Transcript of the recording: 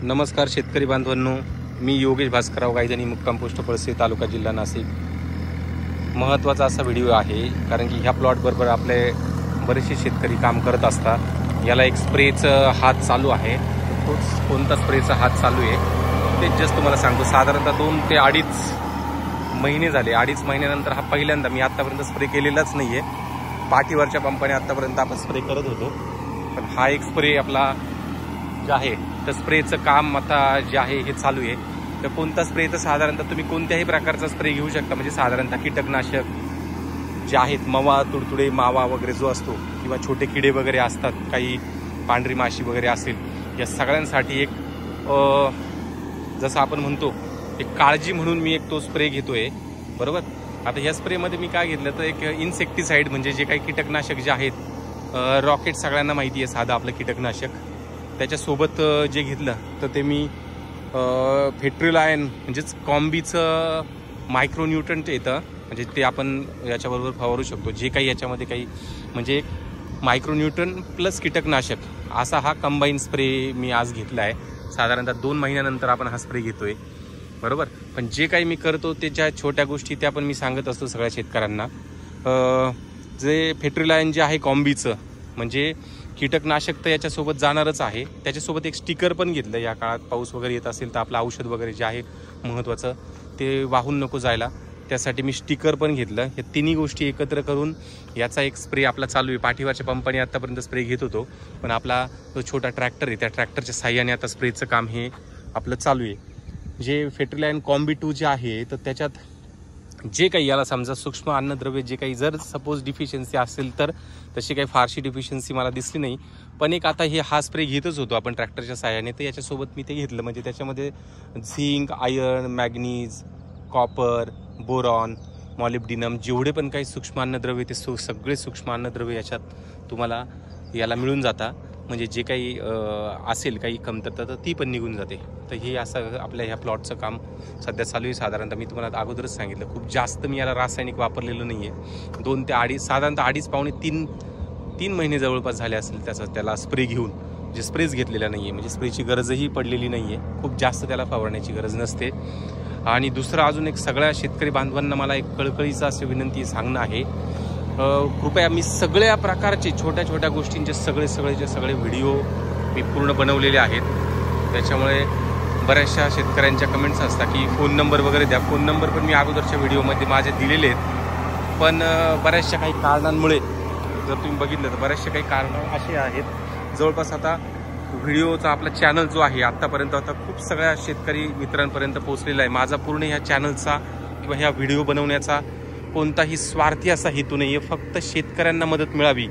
नमस्कार शेतकरी बांधवांनो, मी योगेश भास्करराव गायधनी, मुक्काम पोस्ट पळसे, तालुका जिल्हा नाशिक। महत्त्वाचा असा व्हिडिओ आहे कारण की ह्या प्लॉट बरोबर आपले बरेचसे शेतकरी काम करत असतात। याला एक स्प्रेचा हात चालू आहे, तोच कोणता स्प्रेचा हात चालू आहे ते जस्ट तुम्हाला सांगतो। साधारणतः 2 ते 2.5 महिने झाले। 2.5 महिन्यानंतर हा पहिल्यांदा, मी आतापर्यंत स्प्रे केलेलाच नाहीये। पाठीवरच्या पंपाने आतापर्यंत आपण स्प्रे करत होतो, पण हा एक स्प्रे आपला जे आहे तर स्प्रेचं काम आता जे आहे हे चालू आहे। तर कोणता स्प्रे, तर साधारणतः तुम्ही कोणत्याही प्रकारचा स्प्रे घेऊ शकता। म्हणजे साधारणतः कीटकनाशक जे आहेत, मवा, तुडतुडे, मावा वगैरे जो असतो, किंवा छोटे किडे वगैरे असतात, काही पांढरी माशी वगैरे असेल, या सगळ्यांसाठी एक जसं आपण म्हणतो एक काळजी म्हणून मी एक तो स्प्रे घेतोय, बरोबर। आता ह्या स्प्रेमध्ये मी काय घेतलं तर एक इन्सेक्टिसाइड, म्हणजे जे काही कीटकनाशक जे आहेत, रॉकेट सगळ्यांना माहिती आहे, साधं आपलं कीटकनाशक, त्याच्यासोबत जे घेतलं तर ते मी फेट्रिलायन म्हणजेच कॉम्बीचं मायक्रोन्यूट्रंट येतं, म्हणजे ते आपण याच्याबरोबर फवारू शकतो। जे काही याच्यामध्ये काही म्हणजे एक मायक्रोन्यूट्रन प्लस कीटकनाशक असा हा कंबाईन स्प्रे मी आज घेतला आहे। साधारणतः 2 महिन्यानंतर आपण हा स्प्रे घेतोय, बरोबर। पण जे काही मी करतो त्याच्या छोट्या गोष्टी त्या पण मी सांगत असतो सगळ्या शेतकऱ्यांना। जे फेट्रिलायन जे आहे कॉम्बीचं, म्हणजे कीटकनाशक तर याच्यासोबत जाणारच आहे, त्याच्यासोबत एक स्टिकर पण घेतलं। या काळात पाऊस वगैरे येत असेल तर आपलं औषध वगैरे जे आहे महत्त्वाचं ते वाहून नको जायला, त्यासाठी मी स्टिकर पण घेतलं। हे तिन्ही गोष्टी एकत्र करून याचा एक स्प्रे आपला चालू आहे। पाठीवरच्या पंपाने आतापर्यंत स्प्रे घेत होतो, पण आपला जो छोटा ट्रॅक्टर आहे त्या ट्रॅक्टरच्या साह्याने आता स्प्रेचं काम हे आपलं चालू आहे। जे फेट्रिलायन कॉम्बी 2 जे आहे, तर त्याच्यात जे काही याला समजा सूक्ष्म अन्नद्रव्य जे काही जर सपोज डिफिशियन्सी असेल, तर तशी काही फारशी डिफिशियन्सी मला दिसली नाही। पण एक आता हा स्प्रे घेतच होतो आपण ट्रॅक्टरच्या साह्याने, तर याच्यासोबत मी ते घेतलं। म्हणजे त्याच्यामध्ये zinc, iron, manganese, copper, boron, molybdenum, जेवढे पण काही सूक्ष्म अन्नद्रव्य ते सगळे सूक्ष्म अन्नद्रव्य याच्यात तुम्हाला याला मिळून जाता। म्हणजे जे काही असेल काही कमतरता तर ती पण निघून जाते। तर हे असं आपल्या ह्या प्लॉटचं काम सध्या चालू आहे। साधारणतः मी तुम्हाला अगोदरच सांगितलं, खूप जास्त मी याला रासायनिक वापरलेलं नाही आहे। 2 ते 2.5 साधारणतः 2.5 पावणे 3 महिने जवळपास झाले असतील त्याला स्प्रे घेऊन, जे स्प्रेच घेतलेला नाही आहे, म्हणजे स्प्रेची गरजही पडलेली नाही आहे। खूप जास्त त्याला फवारण्याची गरज नसते। आणि दुसरं अजून एक सगळ्या शेतकरी बांधवांना मला एक कळकळीचं असे विनंती सांगणं आहे, कृपया मी सगळ्या प्रकारचे छोट्या छोट्या गोष्टींचे सगळे व्हिडिओ मी पूर्ण बनवलेले आहेत। त्याच्यामुळे बऱ्याचशा शेतकऱ्यांच्या कमेंट्स असतात की फोन नंबर वगैरे द्या। फोन नंबर पण मी अगोदरच्या व्हिडिओमध्ये माझे दिलेले आहेत, पण बऱ्याचशा काही कारणांमुळे, जर तुम्ही बघितलं तर बऱ्याचशा काही कारणं असे आहेत, जवळपास आता व्हिडिओचा आपला चॅनल जो आहे आत्तापर्यंत आता खूप सगळ्या शेतकरी मित्रांपर्यंत पोहोचलेला आहे। माझा पूर्ण ह्या चॅनलचा किंवा ह्या व्हिडिओ बनवण्याचा कोणताही स्वार्थी असा हेतू नाही आहे, फक्त शेतकऱ्यांना मदत मिळावी